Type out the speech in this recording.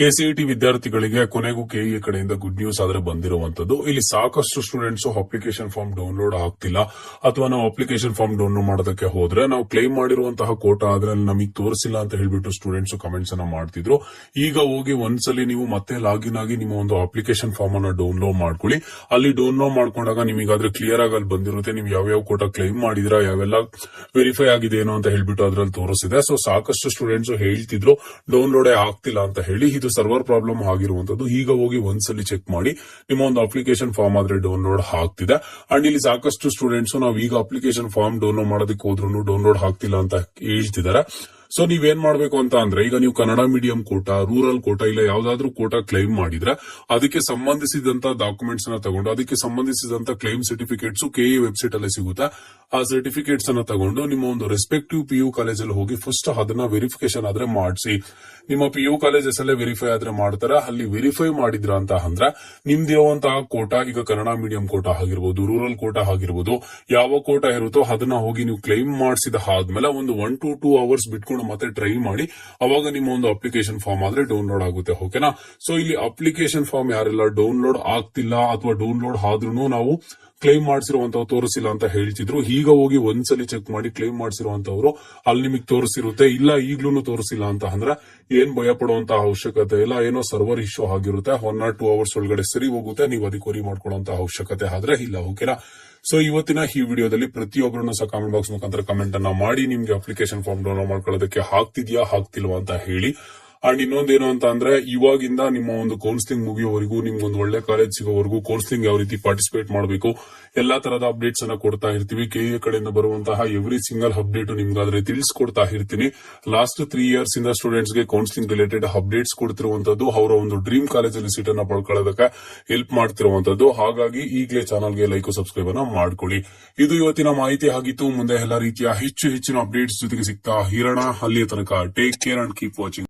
KCET ವಿದ್ಯಾರ್ಥಿಗಳಿಗೆ ಕೊನೆಗೂ KEA ಕಡೆಯಿಂದ ಗುಡ್ ನ್ಯೂಸ್ ಆದ್ರೆ ಬಂದಿರುವಂತದ್ದು. ಇಲ್ಲಿ ಸಾಕಷ್ಟು ಸ್ಟೂಡೆಂಟ್ಸ್ ಅಪ್ಲಿಕೇಶನ್ ಫಾರ್ಮ್ ಡೌನ್ಲೋಡ್ ಆಗ್ತಿಲ್ಲ, ಅಥವಾ ನಾವು ಅಪ್ಲಿಕೇಶನ್ ಫಾರ್ಮ್ ಡೌನ್ಲೋಡ್ ಮಾಡೋದಕ್ಕೆ ಹೋದ್ರೆ ನಾವು ಕ್ಲೈಮ್ ಮಾಡಿರುವಂತಹ ಕೋಟಾ ಆದ್ರೆ ನಮಗೆ ತೋರಿಸಿಲ್ಲ ಅಂತ ಹೇಳ್ಬಿಟ್ಟು ಸ್ಟೂಡೆಂಟ್ಸ್ ಕಮೆಂಟ್ಸ್ ಅನ್ನ ಮಾಡ್ತಿದ್ರು. ಈಗ ಹೋಗಿ ಒಂದ್ಸಲಿ ನೀವು ಮತ್ತೆ ಲಾಗಿನ್ ಆಗಿ ನಿಮ್ಮ ಒಂದು ಅಪ್ಲಿಕೇಶನ್ ಫಾರ್ಮ್ ಅನ್ನ ಡೌನ್ಲೋಡ್ ಮಾಡ್ಕೊಳ್ಳಿ. ಅಲ್ಲಿ ಡೌನ್ಲೋಡ್ ಮಾಡ್ಕೊಂಡಾಗ ನಿಮಗಾದ್ರೆ ಕ್ಲಿಯರ್ ಆಗಿ ಅಲ್ಲಿ ಬಂದಿರುತ್ತೆ ನೀವು ಯಾವ್ಯಾವ ಕೋಟಾ ಕ್ಲೈಮ್ ಮಾಡಿದಿರಾ, ಯಾವೆಲ್ಲ ವೆರಿಫೈ ಆಗಿದೆ ಏನೋ ಅಂತ ಹೇಳ್ಬಿಟ್ಟು ಅದ್ರಲ್ಲಿ ತೋರಿಸಿದೆ. ಸೊ ಸಾಕಷ್ಟು ಸ್ಟೂಡೆಂಟ್ಸ್ ಹೇಳ್ತಿದ್ರು ಡೌನ್ಲೋಡೇ ಆಗ್ತಿಲ್ಲ ಅಂತ ಹೇಳಿ. ಇದು ಸರ್ವರ್ ಪ್ರಾಬ್ಲಮ್ ಆಗಿರುವಂತದ್ದು. ಈಗ ಹೋಗಿ ಒಂದ್ಸಲಿ ಚೆಕ್ ಮಾಡಿ ನಿಮ್ಮ ಒಂದು ಅಪ್ಲಿಕೇಶನ್ ಫಾರ್ಮ್ ಆದ್ರೆ ಡೌನ್ಲೋಡ್ ಆಗ್ತಿದೆ. ಅಂಡ್ ಇಲ್ಲಿ ಸಾಕಷ್ಟು ಸ್ಟೂಡೆಂಟ್ಸ್ ನಾವು ಈಗ ಅಪ್ಲಿಕೇಶನ್ ಫಾರ್ಮ್ ಡೌನ್ಲೋಡ್ ಮಾಡೋದಕ್ಕೆ ಹೋದ್ರು ಡೌನ್ಲೋಡ್ ಆಗ್ತಿಲ್ಲ ಅಂತ ಹೇಳ್ತಿದ್ದಾರೆ. ಸೊ ನೀವೇನ್ ಮಾಡ್ಬೇಕು ಅಂತ ಅಂದ್ರೆ, ಈಗ ನೀವು ಕನ್ನಡ ಮೀಡಿಯಂ ಕೋಟಾ, ರೂರಲ್ ಕೋಟಾ ಇಲ್ಲ ಯಾವ್ದಾದ್ರು ಕೋಟಾ ಕ್ಲೈಮ್ ಮಾಡಿದ್ರೆ ಅದಕ್ಕೆ ಸಂಬಂಧಿಸಿದಂತ ಡಾಕ್ಯುಮೆಂಟ್ಸ್ ಅನ್ನ ತಗೊಂಡು ಅದಕ್ಕೆ ಸಂಬಂಧಿಸಿದಂತ ಕ್ಲೈಮ್ ಸರ್ಟಿಫಿಕೇಟ್ಸ್ ಕೆಇ ವೆಬ್ಸೈಟ್ ಅಲ್ಲೇ ಸಿಗುತ್ತೆ. ಆ ಸರ್ಟಿಫಿಕೇಟ್ಸ್ ಅನ್ನ ತಗೊಂಡು ನಿಮ್ಮ ಒಂದು ರೆಸ್ಪೆಕ್ಟಿವ್ ಪಿಯು ಕಾಲೇಜಲ್ಲಿ ಹೋಗಿ ಫಸ್ಟ್ ಅದನ್ನ ವೆರಿಫಿಕೇಶನ್ ಆದ್ರೆ ಮಾಡಿಸಿ. ನಿಮ್ಮ ಪಿಯು ಕಾಲೇಜಸ್ ಅಲ್ಲೇ ವೆರಿಫೈ ಆದ್ರೆ ಮಾಡ್ತಾರೆ. ಅಲ್ಲಿ ವೆರಿಫೈ ಮಾಡಿದ್ರ ಅಂತ ಅಂದ್ರೆ ನಿಮ್ದಿರುವಂತಹ ಕೋಟಾ, ಈಗ ಕನ್ನಡ ಮೀಡಿಯಂ ಕೋಟಾ ಆಗಿರ್ಬೋದು, ರೂರಲ್ ಕೋಟಾ ಆಗಿರ್ಬೋದು, ಯಾವ ಕೋಟಾ ಇರುತ್ತೋ ಅದನ್ನ ಹೋಗಿ ನೀವು ಕ್ಲೈಮ್ ಮಾಡಿಸಿದ ಆದ್ಮೇಲೆ ಒಂದು 1 to 2 hours ಬಿಟ್ಕೊಂಡು ಮತ್ತೆ ಟ್ರೈ ಮಾಡಿ. ಅವಾಗ ನಿಮ್ಮ ಒಂದು ಅಪ್ಲಿಕೇಶನ್ ಫಾರ್ಮ್ ಆದ್ರೆ ಡೌನ್ಲೋಡ್ ಆಗುತ್ತೆ. ಓಕೆನಾ? ಸೊ ಇಲ್ಲಿ ಅಪ್ಲಿಕೇಶನ್ ಫಾರ್ಮ್ ಯಾರೆಲ್ಲ ಡೌನ್ಲೋಡ್ ಆಗ್ತಿಲ್ಲ ಅಥವಾ ಡೌನ್ಲೋಡ್ ಆದ್ರೂ ನಾವು ಕ್ಲೈಮ್ ಮಾಡಿಸಿರುವಂತವ್ರು ತೋರಿಸಿಲ್ಲ ಅಂತ ಹೇಳ್ತಿದ್ರು, ಈಗ ಹೋಗಿ ಒಂದ್ಸಲಿ ಚೆಕ್ ಮಾಡಿ ಕ್ಲೈಮ್ ಮಾಡಿಸಿರುವಂತವ್ರು ಅಲ್ಲಿ ನಿಮಗೆ ತೋರಿಸಿರುತ್ತೆ. ಇಲ್ಲ ಈಗ್ಲೂ ತೋರಿಸಿಲ್ಲ ಅಂತ ಅಂದ್ರೆ ಏನ್ ಭಯ ಪಡುವಂತ ಅವಶ್ಯಕತೆ ಇಲ್ಲ. ಏನೋ ಸರ್ವರ್ ಇಶ್ಯೂ ಆಗಿರುತ್ತೆ, 1 or 2 hours ಒಳಗಡೆ ಸರಿ ಹೋಗುತ್ತೆ. ನೀವು ಅದಕ್ಕೆ ವರಿ ಮಾಡ್ಕೊಳ್ಳುವಂತ ಅವಶ್ಯಕತೆ ಆದ್ರೆ ಇಲ್ಲ. ಓಕೆನಾ? ಸೊ ಇವತ್ತಿನ ಈ ವಿಡಿಯೋದಲ್ಲಿ ಪ್ರತಿಯೊಬ್ಬರನ್ನು ಸಹ ಕಾಮೆಂಟ್ ಬಾಕ್ಸ್ ಮುಖಾಂತರ ಕಮೆಂಟ್ ಅನ್ನ ಮಾಡಿ ನಿಮ್ಗೆ ಅಪ್ಲಿಕೇಶನ್ ಫಾರ್ಮ್ ಡೌನ್ಲೋಡ್ ಮಾಡ್ಕೊಳ್ಳೋದಕ್ಕೆ ಆಗ್ತಿದ್ಯಾ ಆಗ್ತಿಲ್ವಾ ಅಂತ ಹೇಳಿ. ಅಂಡ್ ಇನ್ನೊಂದೇನು ಅಂತ ಅಂದ್ರೆ, ಇವಾಗಿಂದ ನಿಮ್ಮ ಒಂದು ಕೌನ್ಸಿಲಿಂಗ್ ಮುಗಿಯೋವರೆಗೂ, ನಿಮ್ಗೊಂದು ಒಳ್ಳೆ ಕಾಲೇಜ್ ಸಿಗೋವರೆಗೂ ಕೌನ್ಸಿಲಿಂಗ್ ಯಾವ ರೀತಿ ಪಾರ್ಟಿಸಿಪೇಟ್ ಮಾಡಬೇಕು, ಎಲ್ಲಾ ತರದ ಅಪ್ಡೇಟ್ಸ್ ಅನ್ನ ಕೊಡ್ತಾ ಇರ್ತೀವಿ. ಕೆಇಎ ಕಡೆಯಿಂದ ಬರುವಂತಹ ಎವ್ರಿ ಸಿಂಗಲ್ ಅಪ್ಡೇಟ್ ನಿಮ್ಗಾದ್ರೆ ತಿಳಿಸ್ಕೊಡ್ತಾ ಇರ್ತೀನಿ. ಲಾಸ್ಟ್ 3 years ಇಂದ ಸ್ಟೂಡೆಂಟ್ಸ್ ಗೆ ಕೌನ್ಸಿಲಿಂಗ್ ರಿಲೇಟೆಡ್ ಅಪ್ಡೇಟ್ಸ್ ಕೊಡ್ತಿರುವಂತದ್ದು, ಅವರ ಒಂದು ಡ್ರೀಮ್ ಕಾಲೇಜಲ್ಲಿ ಸೀಟ್ ಅನ್ನ ಪಡ್ಕೊಳ್ಳೋದಕ್ಕೆ ಹೆಲ್ಪ್ ಮಾಡ್ತಿರುವಂತದ್ದು. ಹಾಗಾಗಿ ಈಗಲೇ ಚಾನಲ್ಗೆ ಲೈಕ್ ಸಬ್ಸ್ಕ್ರೈಬ್ ಅನ್ನ ಮಾಡ್ಕೊಳ್ಳಿ. ಇದು ಇವತ್ತಿನ ಮಾಹಿತಿ ಆಗಿತ್ತು. ಮುಂದೆ ಎಲ್ಲಾ ರೀತಿಯ ಹೆಚ್ಚಿನ ಅಪ್ಡೇಟ್ಸ್ ಜೊತೆಗೆ ಸಿಗ್ತಾ ಇರೋಣ. ಅಲ್ಲಿಯ ತನಕ take care and keep watching.